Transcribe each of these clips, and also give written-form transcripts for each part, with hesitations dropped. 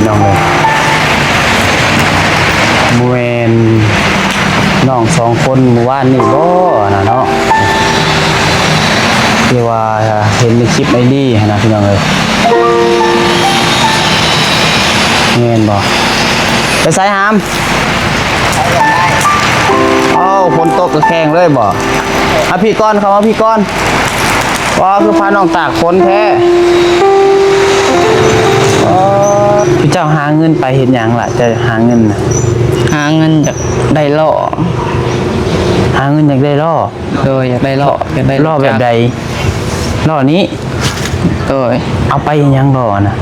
น้องเลยมวยน้องสองคนเมื่อวานนี่บ่นะเนาะที่ว่าเห็นในคลิปไอ้นี่นะพี่น้องเลยเงินบ่ไปใส่หามฝนตกกระแข่งเลยบ่พี่ก้อนเขาว่าพี่ก้อนว่าคือพาน้องตากฝนแท้พี่เจ้าหาเงินไปเห็นอย่างล่ะจะหาเงินนะหาเงินจากได้ล่อหาเงินอยากได้ล่ออยากได้ล่ออยากได้ล่อแบบใดล่อนี้เอาไปยังล่อนะ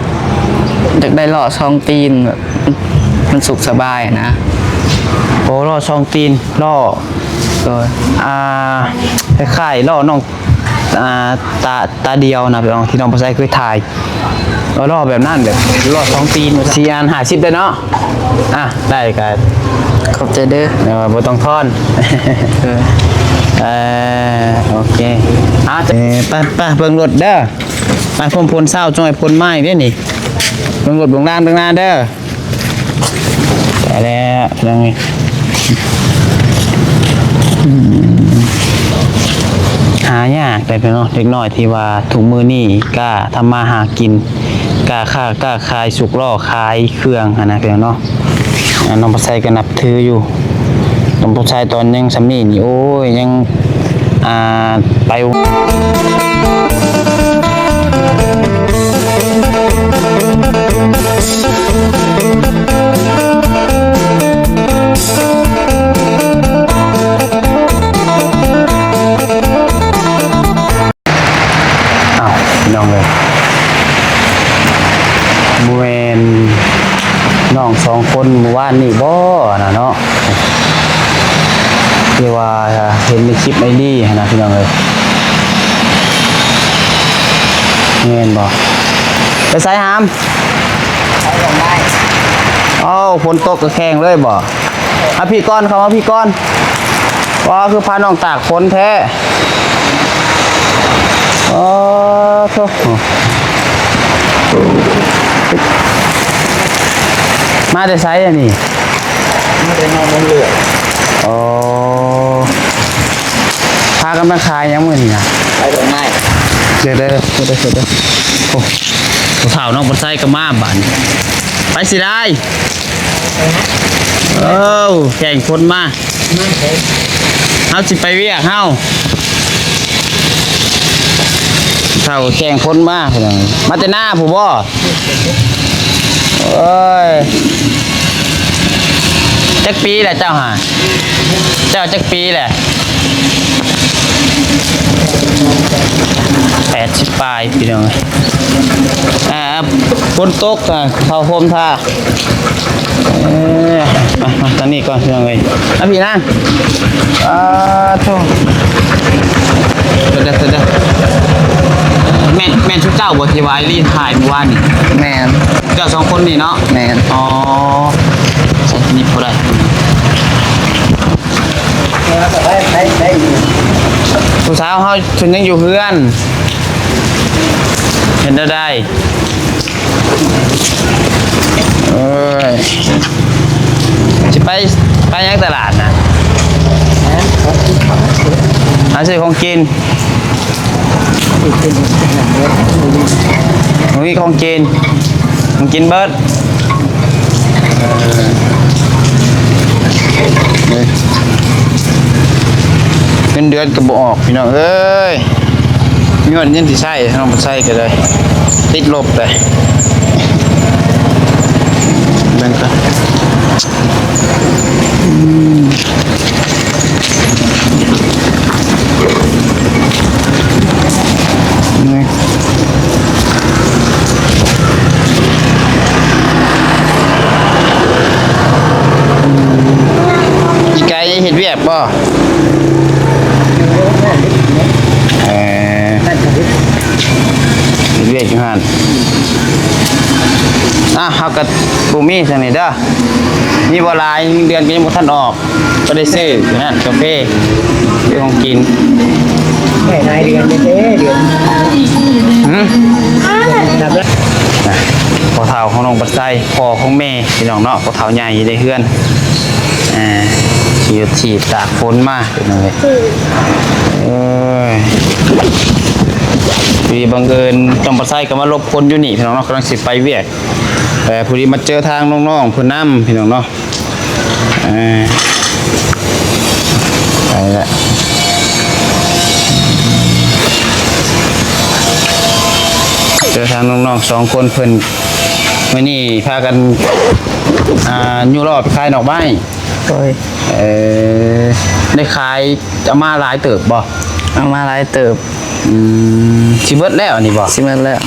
อยากได้ล่อช่องตีนแบบมันสุขสบายนะโอ้ล่อช่องตีนล่อคล้ายๆล่อน้องตาเดียวนะพี่น้องที่น้องภาษาเคยถ่ายล่อแบบนั่นแบบล่อช่องตีน450ได้เนาะได้กันขอบใจเด้อบ่ต้องทอนโอเคไปเบิ่งรถเด้อไปพ่นเศร้าจอยพ่นไม้เด้อนี่เบิ่งรถเบิ่งล่างเบิ่งหน้าเด้อแต่แล้วยังไงหายากแต่เป็นเนาะเด็กน้อยที่ว่าถุงมือนี่กล้าทำมาหากินกล้าขายสุกล่อขายเครื่องนะเพียงเนาะน้องปลาไซก็นับถืออยู่น้องปลาไซตอนยังสำนีนี่โอ้ยยังไปน้องเลยมวยน้องสองคนเมื่อวานนี่บ่นะเนาะที่ว่าเห็นในคลิปไอ้นี่นะพี่น้องเลยเงินบ่ไปใส่หามฝนตกกระแข่งเลยบ่พี่ก้อนเขาว่าพี่ก้อนว่าคือพาน้องตากฝนแท้มาได้ไซส์อันนี้มาได้นอนบนเรือพากันมาขายยังมื้อนี้นะไปตรงไหนเด้อโอ้สาวน้องบ่ใส่ก็มาบัดไปสิได้แข่งคนมาเฮาสิไปเวียกเฮาเท่าแข่งคนมาพี่น้องมาแต่หน้าผู้บ่จักปีแหละเจ้าจักปีแหละ80 ปลายพี่น้องฝนตกเข้าโฮมท่ามาตอนนี้ก่อนพี่น้องเลยพี่นะโธ่เด้อแม่นชุดเจ้าบ่ที่ว่าไอ้ลีถ่ายเมื่อวานนี่แม่นเจ้าสองคนนี่เนาะแม่นใช่นี่บ่ได้ผู้สาวเฮาชุดยังอยู่เพื่อนเห็นได้สิไปยังตลาดนะหาซื้อของกินมีของกินเบิร์ดเป็นเดือนกระบอกออกพี่น้องเอ้ยมีวันยันที่ใช่น้องมันใช่ก็เลยติดลบเลยเบิ่งกันไก่เห็ดเวียบบ่เวียกอยู่หั่นเฮากับปูมี่จังนี่เด้อมีบ่หลายเดือนก็ยังบ่ทันออกก็ได้ซื้ออยู่นั่นกาแฟเรื่องของกินแค่นายเดือนเดือนพอท ฒ่าของน้องบัดไซพ่อของแม่พี่น้องเนาะพ่อเฒ่าใหญ่ได้เฮือนขี่รถถีบตากฝนมาพี่น้องเอ้ยพี่บังเอิญน้องบัดไซก็มารบคนอยู่นี่พี่น้องเนาะกำลังสิไปเวียกพอดีมาเจอทางน้องๆเพิ่นนำพี่น้องเนาะไปละเจอทางน้องๆ2คนเพิ่นมื้อนี้พากันอยู่รอบไปขายดอกไม้โดยได้ขายเอามาหลายเติบบ่เอามาหลายเติบสิเบิดแล้วนี่บ่สิเบิดแล้ว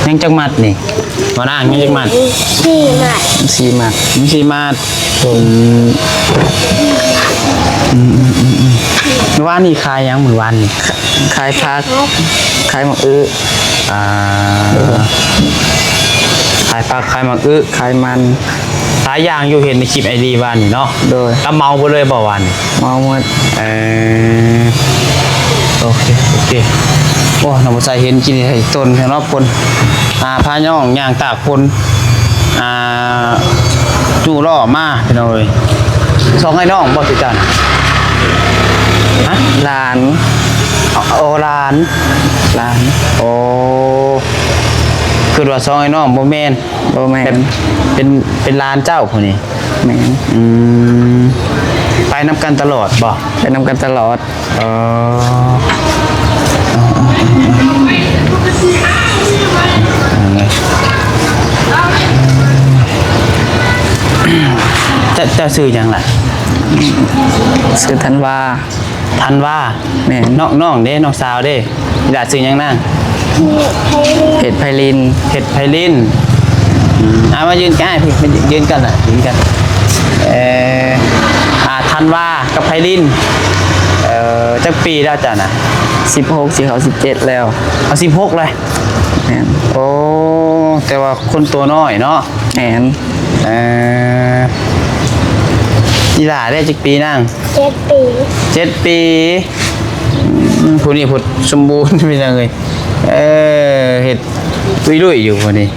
ยังจักมัดนี่บ่นางยังจักมัด4มัดมื้อวานนี่ขายยังมื้อวานนี่ขายผักขายหมกขายผักขายหมกขายมันหลายอย่างอยู่เห็นในคลิปไอดีวานนี่เนาะโดยก็เมาไปเลยบ่วันเมาหมดโอเคโอ้น้องบ่ใส่เห็นกินไอ้ต้นเนาะปนพาย่องย่างตากปนจู่ล่อมาพี่น้องเอ้ย2ไอ้น้องบ่สิจันฮะหลานหลานโอ้คือว่า2ไอ้น้องบ่แม่นเป็นลานเจ้าผู้นี้แม่นไปนำกันตลอดบ่ไปนำกันตลอดจะซื้อหยังล่ะซื้อธันวาแม่น้องเด้น้องสาวเด้อยากซื้อหยังนางเห็ดไพลินมายืนกันพี่ยืนกันน่ะยืนกันธันวากับไพลินจักปีแล้วจ้ะน่ะ16สิเขา17แล้วเอา16เลยแม่นโอ้แต่ว่าคนตัวน้อยเนาะแม่นอีหล่าได้จักปีนาง7 ปีผู้นี้ผุดสมบูรณ์เป็นยังไงเห็ดลุยอยู่คนนี้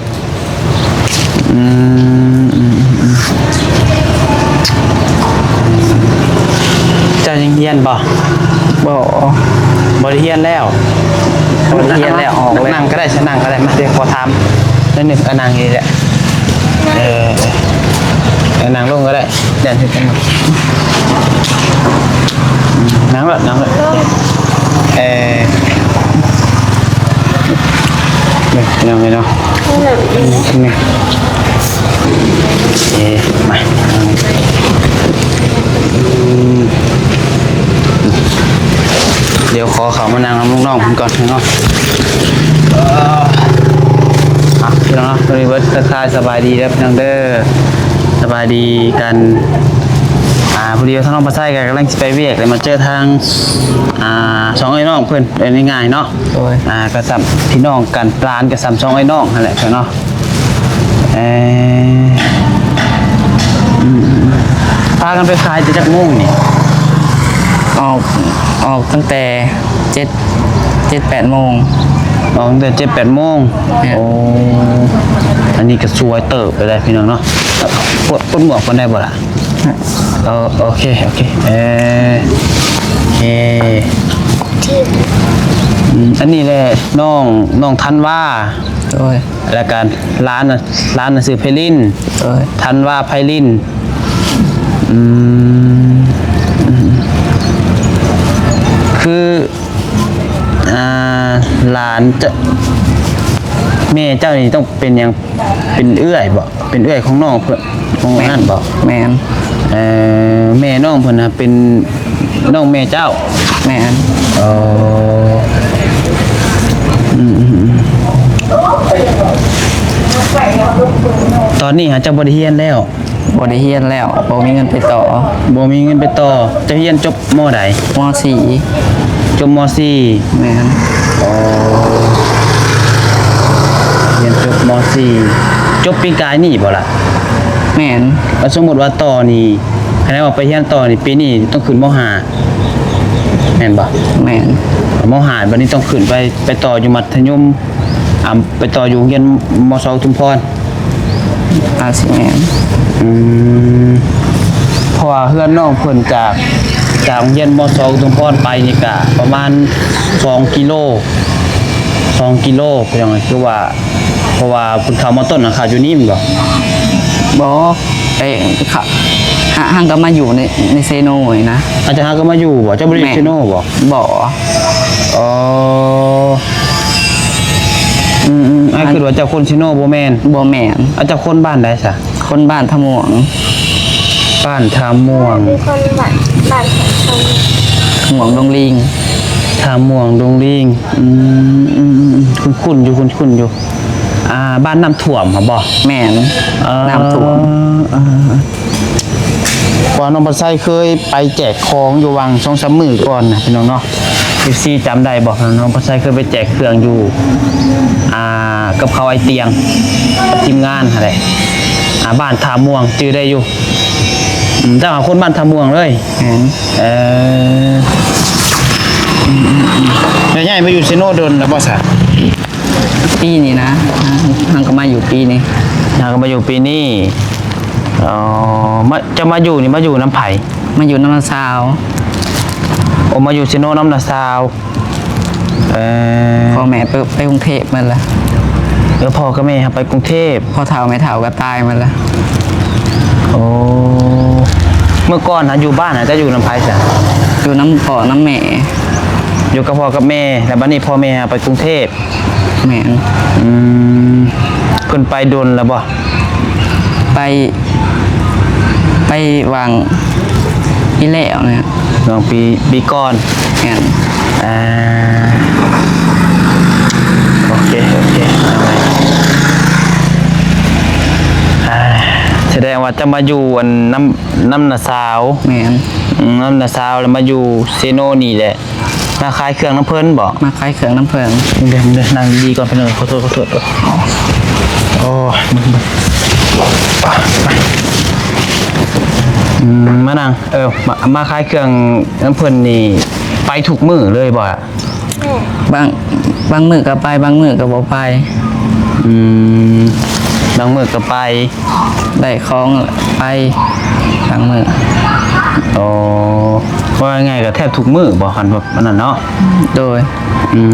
จะยังเฮียนบ่ได้เฮียนแล้วออกเลยนั่งก็ได้ฉันนั่งก็ได้มาเดี๋ยวขอถามนิดนึงนั่งนี่แหละนั่งลงก็ได้เดินขึ้นมานั่งเลยนั่งเลยเนาะนี่มาเดี๋ยวขอเขามานั่งน้องๆผมก่อนเนาะพี่น้องเนาะรีเวิร์สทักทายสบายดีครับน้องเด้อสบายดีกันพอดีท่านน้องปลาไส้กันกำลังไปเวียกเลยมาเจอทาง2ไอ้น้องเพื่อนเป็นง่ายๆเนาะกระสับพี่น้องกันร้านกระสับ2ไอ้น้องนั่นแหละเนาะพากันไปขายจะจักโมงนี่ออกตั้งแต่7-8 โมงออกตั้งแต่7-8 โมงโอ้อันนี้ก็สวยเติบไปเลยพี่น้องเนาะปนหมวกปนได้บ่ล่ะโอเคอันนี้แหละน้องธันวาแล้วกันร้านน่ะซื้อไพลินธันวาไพลินคือหลานจะแม่เจ้านี่ต้องเป็นยังเป็นเอื้อยบ่เป็นเอื้อยของน้องเพื่อนของนั่นบ่แม่นแม่น้องเพิ่นน่ะเป็นน้องแม่เจ้าแม่นตอนนี้หาจะบ่ได้เรียนแล้วบ่มีเงินไปต่อจะเรียนจบม.ใดมจบม.4 แม่นเรียนจบม.4 จบปีกายนี่บ่ล่ะแม่นแล้วสมมุติว่าต่อนี่คะแนนออกไปเรียนต่อนี่ปีนี้ต้องขึ้นม.5แม่นบ่แม่นม.5บัดนี้ต้องขึ้นไปต่ออยู่มัธยม ไปต่ออยู่โรงเรียนมสชุมพร อาสิแม่น เพราะว่าเพื่อนน้องเพิ่นจากโรงเรียนมสชุมพรไปนี่ก็ประมาณ2กิโลเป็นยังไงคือว่าเพราะว่าเพิ่นเข้ามาต้นน่ะค่ะอยู่นี่แม่นบ่ บ่ไปค่ะห่างก็มาอยู่ในเซโนนี่นะ อาจารย์ก็มาอยู่บ่เจ้าบ่ได้อยู่ซิโนบ่ บ่ อ๋ออ้ายคือว่าเจ้าคนซิโนบ่แม่น บ่แม่น อาเจ้าคนบ้านใดซะ คนบ้านทะม่วง บ้านทาม่วง เป็นคนบ้านของชม ม่วงดงลิง ทาม่วงดงลิงคุ้นๆอยู่คุ้นๆอยู่บ้านน้ำท่วมครับบ่ แม่นน้ำท่วม ว่าน้องปัสไซเคยไปแจกของอยู่วัง2-3 มื้อก่อนนะพี่น้องเนาะ FC จำได้บ่น้องปัสไซเคยไปแจกเครื่องอยู่กับเขาไอเตียงกับทีมงานอะไรบ้านทาม่วงจื้อได้อยู่เจ้าคนบ้านทาม่วงเลย แม่น แล้วย้ายมาอยู่เซโนดนแล้วบ่ซะ ปีนี้นะห่างก็มาอยู่ปีนี้ นางก็มาอยู่ปีนี้จะมาอยู่นี่มาอยู่น้ำไผ่ มาอยู่น้ำซาว มาอยู่เซโนน้ำนาซาวพ่อแม่ไปกรุงเทพมันละ พ่อกับแม่ครับไปกรุงเทพ พ่อเฒ่าแม่เฒ่าก็ตายมันละ โอ้เมื่อก่อนนะอยู่บ้านนะจะอยู่น้ำไผ่ซะ อยู่น้ำพ่อน้ำแม่ อยู่กับพ่อกับแม่แล้วบัดนี้พ่อแม่ไปกรุงเทพ แม่น เพิ่นไปดนแล้วบ่ ไปวางอีแล้วเนี่ย ลองปีก่อน แม่น โอเคเอาไว้แสดงว่าจะมาอยู่น้ำนาซาว แม่น น้ำนาซาวแล้วมาอยู่เซโนนี่แหละมาขายเครื่องน้ำเพิ่นบ่ มาขายเครื่องน้ำเพิง เดี๋ยวนั่งดีก่อนไปหนึ่งขอโทษโอ้มานั่งมาขายเครื่องน้ำเพิ่นนี่ไปถูกมือเลยบ่ บางมื้อก็ไปบางมื้อก็บ่ไป บางมือก็ไป ได้ของไปบางมื้อ ว่าไงก็แทบทุกมือบ่คันแบบนั้นเนาะ โดย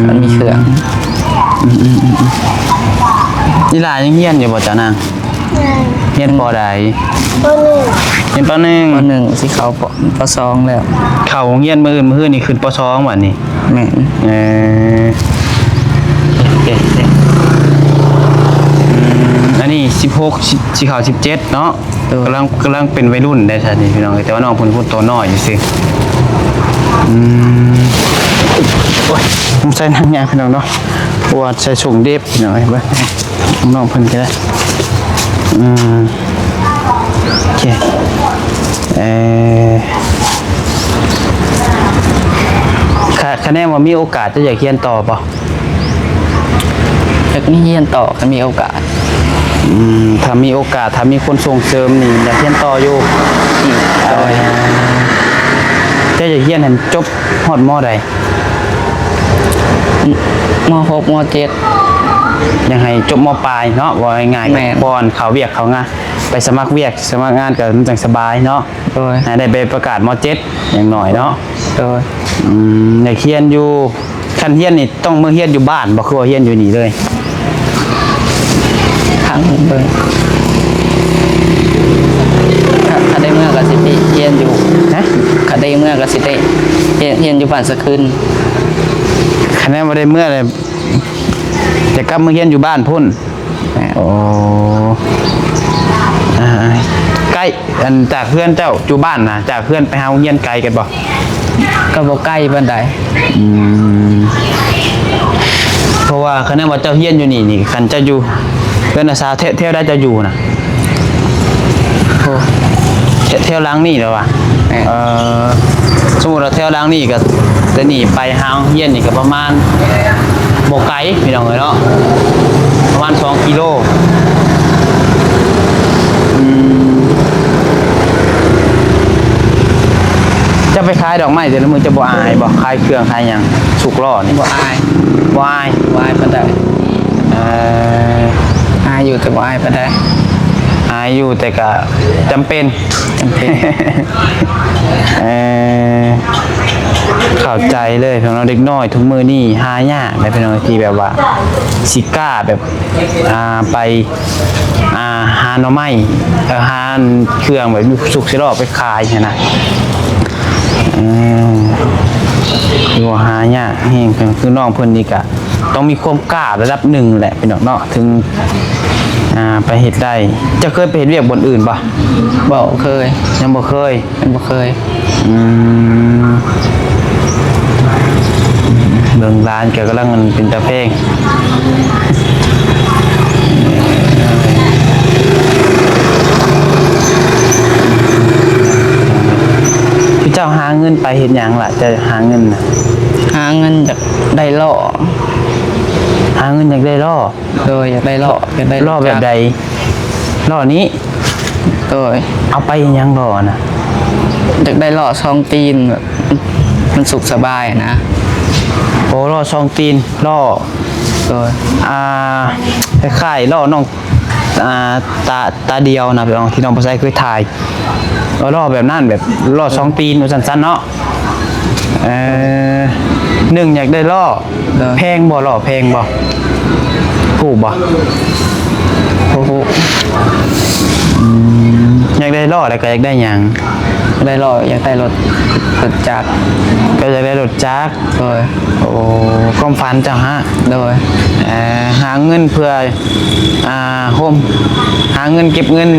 มันมีเครื่อง นี่ล่ะยังเฮียนอยู่บ่จ้านางเฮียนปอใด ตัวหนึ่ง เฮียนปอหนึ่ง ปหนึ่งสิเขาปสองแล้ว เข้าโรงเรียนมื้อนี่ขึ้นป2บัดนี้ แม่น อันนี้16สิเข้า17เนาะกำลังเป็นวัยรุ่นได้ซะนี่พี่น้องแต่ว่าน้องเพิ่นตัวน้อยอยู่ซิโอ้ยผมใส่นั่งยางพี่น้องเนาะเพราะว่าใส่ส่งเด็บพี่น้องเบิ่งน้องเพิ่นก็ได้โอเคคะแนนว่ามีโอกาสจะอยากเรียนต่อป่ะ แล้วก็มีเรียนต่อกันมีโอกาส ถ้ามีโอกาสถ้ามีคนส่งเสริมนี่อยากเรียนต่ออยู่จะอยากเรียนให้จบฮอดมอใด ม.6 ม.7 ยังให้จบมปลายเนาะว่าง่าย แม่น ๆก่อนเขาเวียกเขางานไปสมัครเวียกสมัครงานก็มันจังสบายเนาะ โดย ให้ได้ไปประกาศม.7อย่างหน่อยเนาะ โดย อยากเรียนอยู่คันเรียนนี่ต้องมาเรียนอยู่บ้านบ่คือว่าเรียนอยู่นี่เลย ทางเบิ่งถ้าได้เมื่อก็สิไปเรียนอยู่ ฮะ ถ้าได้เมื่อก็สิได้เรียนอยู่บ้านสะคืน คะแนนบ่ได้เมื่อเลยจะกลับมาเรียนอยู่บ้านพุ่น แม่น โอ้ใกล้อันจากเพื่อนเจ้าอยู่บ้านนะจากเพื่อนไปหาโรงเรียนไกลกันบ่ ก็บ่ใกล้ปานใด เพราะว่าคะแนนว่าเจ้าเฮียนอยู่นี่คันเจ้าอยู่เพื่อนอาสาเที่ยวได้เจ้าอยู่นะ โอ้ เที่ยวล้างนี่แล้วว่ะ แม่น สมมุติเราเที่ยวล้างนี่ก็จะหนีไปหาโรงเรียนนี่ก็ประมาณบ่ไกลพี่น้องเอ้ยเนาะประมาณ2กิโลจะไปขายดอกไม้แต่ละมือจะบ่อายบ่ขายเครื่องขายหยังสุกล้อนี่ บ่อาย บ่อาย บ่อายปานใด เ อายอยู่แต่ว่าอายไปได้ หาอยู่แต่ก็จำเป็น จำเป็น เออเข้าใจเลยพี่น้องเด็กน้อยทุกมือนี่หายากเลยพี่น้องที่แบบว่าสิกล้าแบบไปหาหน่อไม้หาเครื่องแบบสุกสิรอไปขายนะคือว่าหายากเฮงคือน้องเพิ่นนี่ก็ต้องมีความกล้าระดับหนึ่งแหละพี่น้องเนาะถึงไปเฮ็ดได้จะเคยไปเฮ็ดเวียกบนอื่นป่ะ บ่เคย ยังบ่เคย ยังบ่เคย เบิ่งร้านแกกำลังเป็นตาเพลงพี่เจ้าหาเงินไปเฮ็ดหยังล่ะจะหาเงินน่ะ หาเงินจากได้ล่อ หาเงินอยากได้ล่อ โดยอยากได้ล่ออยากได้ ล่อแบบใดล่อนี้ โดย เอาไปเฮ็ดหยังล่อน่ะ อยากได้ล่อซองตีนแบบมันสุขสบายนะ โอ้ล่อซองตีนล่อ โดย คล้ายๆล่อน้องตาเดียวนะพี่น้องที่น้องภาษาเคยถ่ายล่อแบบนั้นแบบล่อซองตีนสั้นๆเนาะหนึ่งอยากได้ล่อแพงบ่ล่อแพงบ่ถูกบ่ โอ้โห อยากได้ล่อแล้วก็อยากได้หยัง อยากได้ล่ออยากได้รถจักร ก็อยากได้รถจักร โดย โอ้ความฝันเจ้าฮะ โดย หาเงินเพื่อโฮมหาเงินเก็บเงิน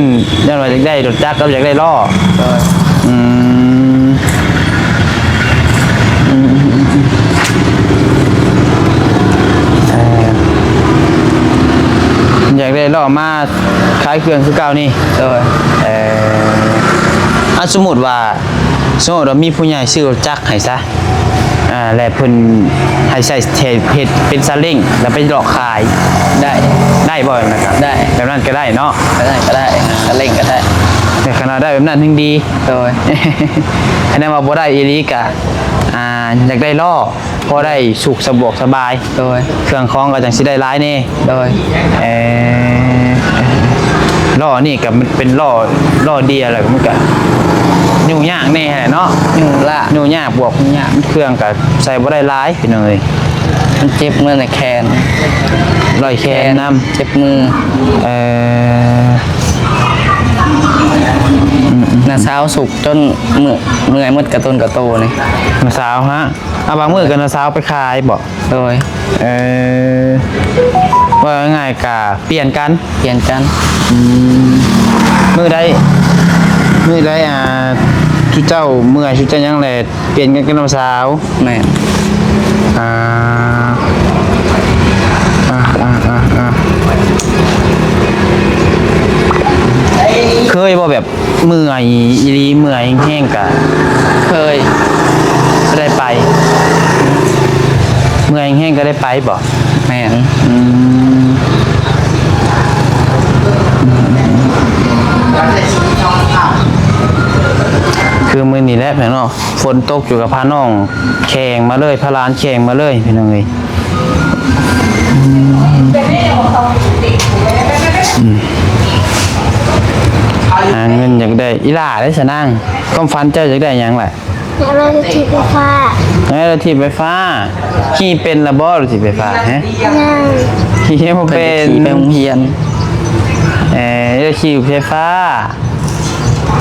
อย่างไรอยากได้รถจักรก็อยากได้ล่อ โดย อืมอยากได้ล่อมาขายเครื่องคือเก่านี่ โดย สมมติว่ามีผู้ใหญ่ซื้อรถจักรให้ซะและเพิ่นให้ใช้เฮ็ดเป็นซาเล้งแล้วไปหลอกขาย ได้บ่นะครับ ได้ แบบนั้นก็ได้เนาะ ก็ได้ก็เล่งก็ได้ แต่ขนาดได้แบบนั้นถึงดี โดย อันนั้นว่าบ่ได้อีหลีกะอยากได้ล่อพอได้สุขสะดวกสบาย โดย เครื่องคล้องก็จังสิได้หลายแน่ โดย ล่อนี่ก็มันเป็นล่อเดียอะไรก็มันก็ยุ่งยากแน่แหละเนาะ ยุ่งละ ยุ่งยากบวกเครื่องก็ใส่บ่ได้หลายพี่น้องเอ้ย มันเจ็บมือในแขน ร้อยแขนนำ เจ็บมือนาสาวสุกจนเมื่อยมืดกระตุนกระโตนี่ นาสาวฮะบางมื้อก็นาสาวไปขายบ่ โดย ว่าง่ายๆกะเปลี่ยนกัน เปลี่ยนกัน มื้อใดชุดเจ้าเมื่อยชุดเจ้ายังแลเปลี่ยนกันกับนาสาว แม่ เคยบ่แบบเมื่อยอีหลีเมื่อยแห้งๆกะ เคย ก็ได้ไป เมื่อยแห้งๆก็ได้ไปบ่ แม่น คือมื้อนี้แหละพี่น้องฝนตกอยู่กับพาน้องแข่งมาเลยพาหลานแข่งมาเลยพี่น้องเอ้ยหาเงินอยากได้อีหล่าได้สนั่งความฝันเจ้าอยากได้หยังล่ะ แล้วเราจะขี่ไฟฟ้า รถถีบไฟฟ้าขี่เป็นละบ่รถถีบไฟฟ้าฮะ นั่ง ขี่บ่ เพิ่น เป็ ไป น ขี่ไปโรงเรียน รถขี่ไฟฟ้า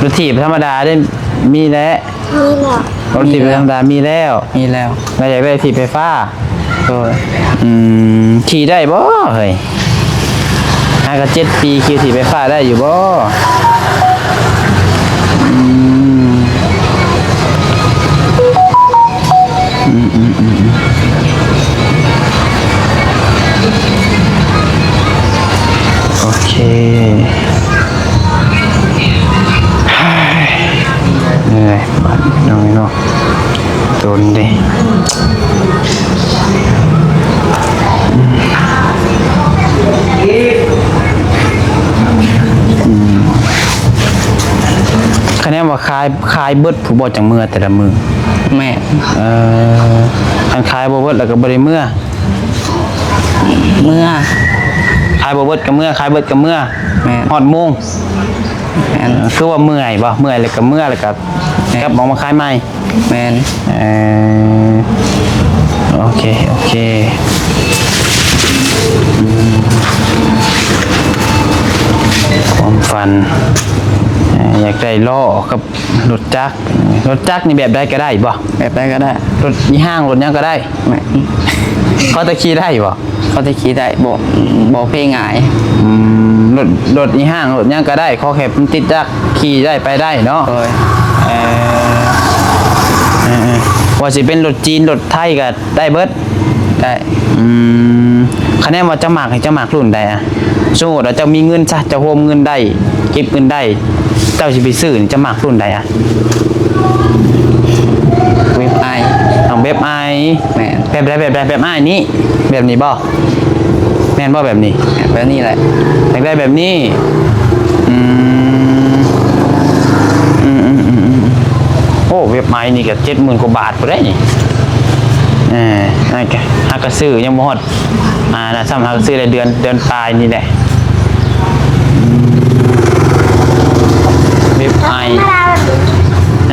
รถถีบธรรมดาได้มีแล้ว นี่หรอก รถถีบธรรมดามีแล้ว มีแล้ว เราอยากได้ถีบไฟฟ้า โดย ขี่ได้บ่เฮ้ยก็7 ปีขี่ถีบไฟฟ้าได้อยู่บ่โอเคเหนื่อยบัดน้อยเนาะโดนดิคะแนนว่าคายเบิดผู้บ่จังมือแต่ละมือ แม่ คันคายบ่เบิดแล้วก็บ่ได้เมื่อ เมื่อ ขายบ่เบิดกับเมื่อขายเบิดกับเมื่อ แม่น ฮอดโมง แม่น คือว่าเมื่อยบ่เมื่อยแล้วก็เมื่อแล้วก็กลับมองมาขายใหม่ แม่น โอเคโอเคความฝันอยากได้ล้อกับรถจักรนี่แบบใดก็ได้บ่ แบบใดก็ได้ รถยี่ห้างรถหยังก็ได้ แม่น เขาตะขี่ได้บ่ เขาจะขี่ได้บ่เพลงหงาย รถยี่ห้างรถหยังก็ได้ขอแค่มันติดจักรขี่ได้ไปได้เนาะ โดย ว่าสิเป็นรถจีนรถไทยก็ได้เบิด ได้ คะแนนว่าจะหมากให้จะหมากรุ่นใดอะสมมติว่าเจะมีเงินซะจะโฮมเงินได้เก็บเงินได้เจ้าสิไปซื้อนี่จะหมากรุ่นใดอะ เว็บไอ ต้องแบบไอ แม่น แบบไอนี้แบบนี้บ่แม่นบ่แบบนี้ แบบนี้แหละ อยากได้แบบนี้โอ้เว็บไอนี่ก็70,000กว่าบาทพุ่นได้นี่ฮักก็ซื้อยังบ่ฮอดนะซ้ำฮักก็ซื้อได้เดือนปลายนี่แหละเว็บไอ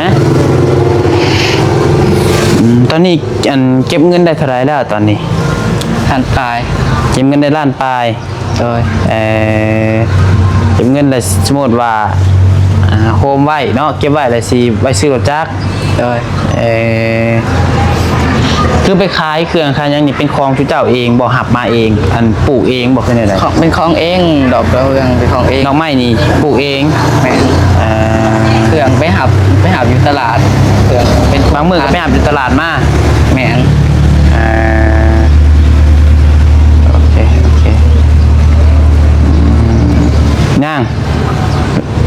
ฮะตอนนี้เก็บเงินได้เท่าไหร่แล้วตอนนี้ ทันปลาย เก็บเงินได้ล้านปลาย โดย เก็บเงินได้สมมติว่าโฮมไว้เนาะเก็บไว้แล้วสิไว้ซื้อรถจักร โดย คือไปขายเครื่องขายหยังนี่เป็นของทุเจ้าเองบ่หับมาเองปลูกเองบ่คือได เป็นของเองดอกดาวเรืองเป็นของเอง ดอกไม้นี่ปลูกเอง แม่น เครื่องไปหับอยู่ตลาดเครื่องเป็น บางมื้อก็ไปหับอยู่ตลาดมา แม่น โอเคย่าง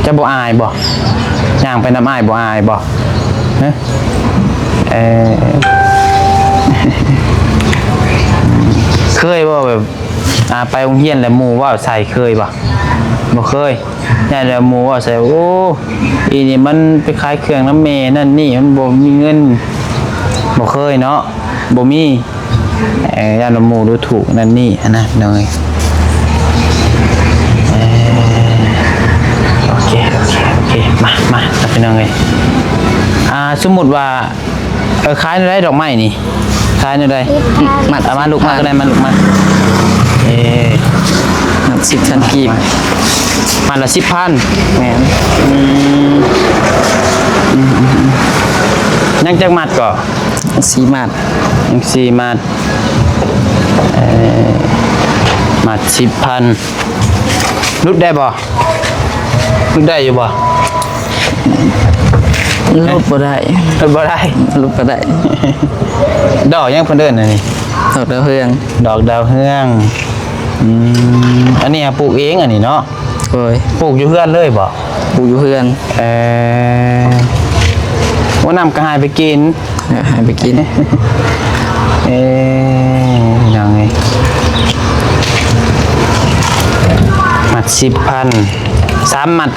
จะบ่อายบ่ย่างไปน้ำอายบ่อายบ่ฮะเคยว่าแบบไปโรงเรียนแล้วหมู่ว่าใส่เคยบ่เคยนี่แล้วหมู่ว่าใส่โอ้อีนี่มันไปขายเครื่องน้ำเมนั่นนี่มันบ่มีเงินบ่เคยเนาะบ่มีย่านหมู่ดูถูกนั่นนี่นะเนยโอเคมาเป็นยังไงสมมุติว่าขายได้ดอกไม้นี่ขายได้ มาลูกมาก็ได้มาลูกมามัน10,000กีบ มาละ10,000 แม่น ยังจักมัดก็ 4 มัด ยัง4มัดมัด 10,000รุดได้บ่รุดได้อยู่บ่ รูดบ่ได้ รุดบ่ได้ รูดบ่ได้ ดอกยังเพิ่นเดินอันนี้ ดอกดาวเรือง ดอกดาวเฮืองอันนี้ปลูกเองอันนี้เนาะ โดย ปลูกอยู่เฮือนเลยบ่ ปลูกอยู่เพื่อน ว่านำกระหายไปกิน ให้ไปกิน ยังไงมัด10,000 3มัด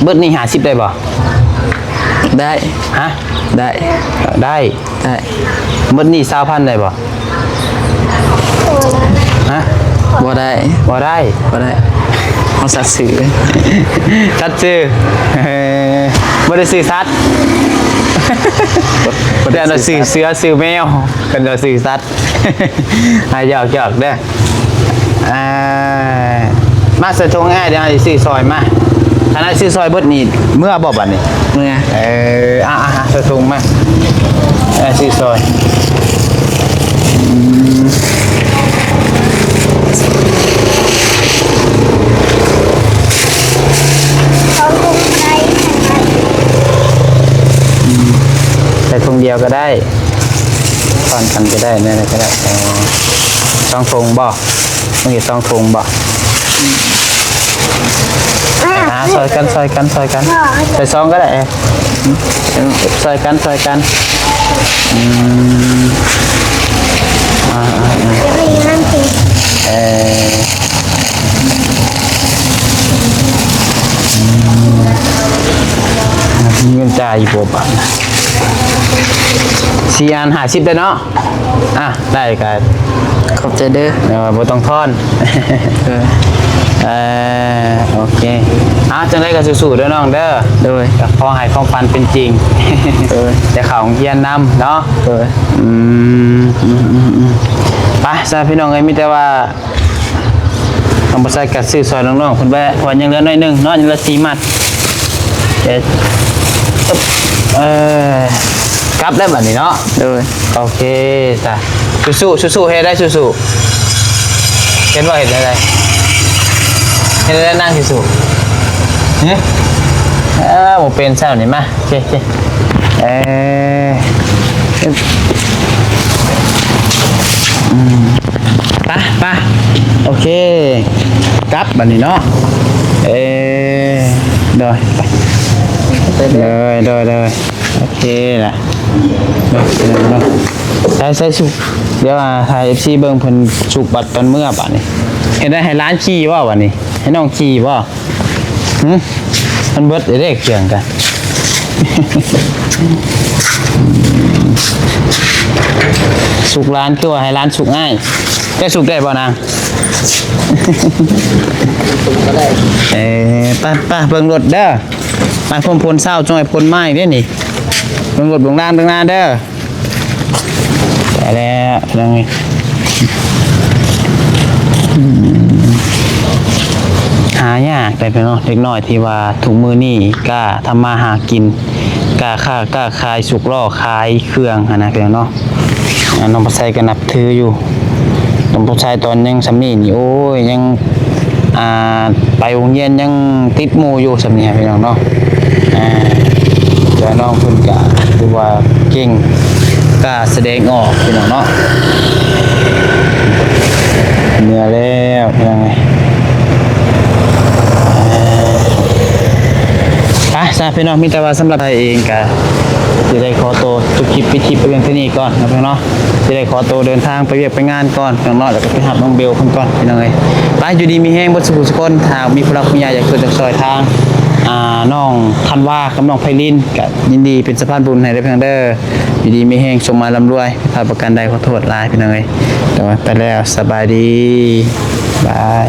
เบิดนี่50ได้บ่ ได้ ฮะ ได้ ได้ ได้ เบิดนี่20,000ได้บ่ฮะ บ่ได้ บ่ได้ บ่ได้เอาสัตว์สื่อ สัตว์ซื้อบ่ได้ซื้อสัตว์บ่ได้ซื้อเสือซื้อแมวกันเราซื้อสัตว์หยอกเด้อมาใส่ถุงง่ายเดี๋ยวสิซื้อซอยมาถ้าได้ซื้อซอยเบิดนี่เมื่อบ่บัดนี้ เมื่อ ใส่ถุงมาซื้อซอยใส่ถุงเดียวก็ได้ตอนกันก็ได้นี่ก็ได้ต้องถุงบ่ต้องมีต้องถุงบ่ซอยกันใส่ซองก็ได้ซอยกันไม่ห้ามติด เงินจ่ายอยู่บ่บัด4 อัน50ได้เนาะได้กัน ขอบใจเด้อ เดี๋ยวบ่ต้องทอน เออ โอเคจังได้ก็สู้ๆเด้อน้องเด้อ โดย ก็ขอให้ความฝันเป็นจริง จะเข้าโรงเรียนนำเนาะ โดย ไปซะพี่น้องเอ้ยมีแต่ว่าต้องบ่ใส่กัดซื้อซอยน้องๆเพิ่นแวะเพราะยังเหลือน้อยหนึงเนาะยังเหลือ4มัดเอ๊ะกลับได้บัดนี้เนาะ โดย โอเคจ้ะสู้ๆเฮ็ดได้สู้ๆเห็นว่าเห็นอะไรเห็นได้นั่งสู้ๆเนี่ยผมเป็นเศร้านี่มาโอเคไปโอเคกลับบัดนี้เนาะเดินไปเลยโอเคล่ะเนาะใส่สุกเดี๋ยวถ่าย FC เบิ่งเพิ่นสุกบัดตอนเมื่อบัดนี้เห็นได้ให้ร้านขี่บ่บัดนี้ให้น้องขี่บ่มันเบิดได้เครื่องกัน สุกร้านคือว่าให้ร้านสุกง่ายแกสุกได้บ่นาง ก็ได้ ไปเบิ่งรถเด้อมาพลเศร้าจอยพลไม้เด้นี่เบิ่งรถเบิ่งร้านเบิ่งหน้าเด้อไปแล้วยังไงหายากแต่เป็นเนาะเด็กน้อยที่ว่าถุงมือนี่กล้าทำมาหากินกล้าขายสุกล่อขายเครื่องนะเป็นเนาะน้องผู้ชายก็นับถืออยู่น้องผู้ชายตอนยังสำนีนี่โอ้ยยังไปโรงเรียนยังติดหมู่อยู่สำเนียพี่น้องเนาะแล้วน้องเพิ่นก็คือว่าเก่งกล้าแสดงออกพี่น้องเนาะเหนื่อยแล้วยังไงซะพี่น้องมีแต่ว่าสำหรับไทยเองก็จะได้ขอตัวจุคลิปไปคลิปไปเรื่องที่นี่ก่อนนะพี่น้องเนาะจะได้ขอตัวเดินทางไปเวียกไปงานก่อนพี่น้องเนาะแล้วก็ไปหาน้องเบลเพิ่นก่อนพี่น้องเอ้ยไปอยู่ดีมีแห้งบ่สุขสุขคนทางมีผู้รักผู้ใหญ่อยากช่วยจากซอยทางน้องธันวากับน้องไพลินก็ยินดีเป็นสะพานบุญให้ได้เพียงเด้ออยู่ดีมีแห้งสมมาร่ำรวยพลาดประกันใดขอโทษหลายพี่น้องเอ้ยแต่ว่าไปแล้วสบายดีบาย